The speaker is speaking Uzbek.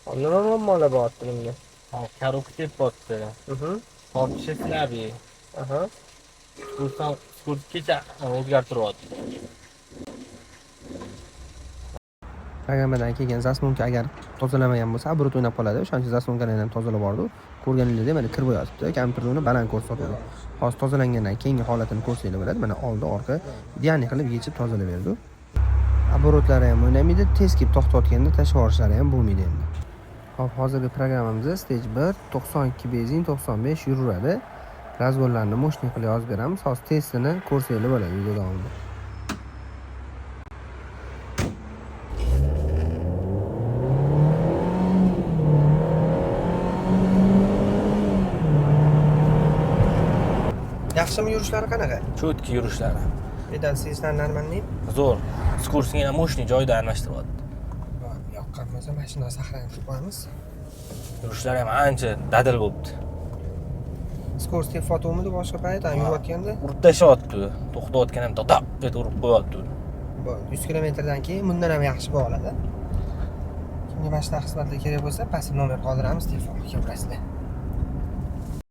Nima muammolar bo'lyapti bunga? Коробка tepyapti. Tortishi slabi. Aha. Skurtgacha o'zgartiryapti. Programmadan kelgan zasmonka agar tozalamagan bo'lsa, obro't o'ynab qoladi. O'shaning uchun zasmonkani ham tozalab bordi. Ko'rganingizdek, mana kirib yotibdi. Kompyuterda uni baland ko'rsatadi. Hozir tozalangandan keyingi holatini ko'rsanglar bo'ladi. Mana oldi, orqa idealniy qilib yechib tozalab berdi. Oborotlari ham o'ynamaydi, tez kelib to'xtatganda tashlab yuborishlari ham bo'lmaydi endi. Hop, hozirgi programmamizda stage 1 92 benzin 95 yuraveradi. Razg'ollarni mo'shni qilib yozib beramiz. Hozir testini ko'rsanglar bo'ladi video davomida. Yaxshimi yurishlari qanaqa? Cho'tki yurishlari. Pedalsizlar normalniy. Zo'r. Skursini ham mo'shni joyida almashtiryapti. Yoqqan bo'lsa mashina saqlanib qo'yamiz. Yurishlari ham ancha dadil bo'libdi. Skorostiy fotomidi boshqa payt yurayotganda Urib tashyapti. To'xtayotgan ham dodab deb urib qo'yapti. 100 kilometrdan keyin bundan ham yaxshi bo'ladi. Kimga mana shunaqa xizmatlar kerak bo'lsa, pastga nomer qoldiramiz, telefonga gaplashinglar.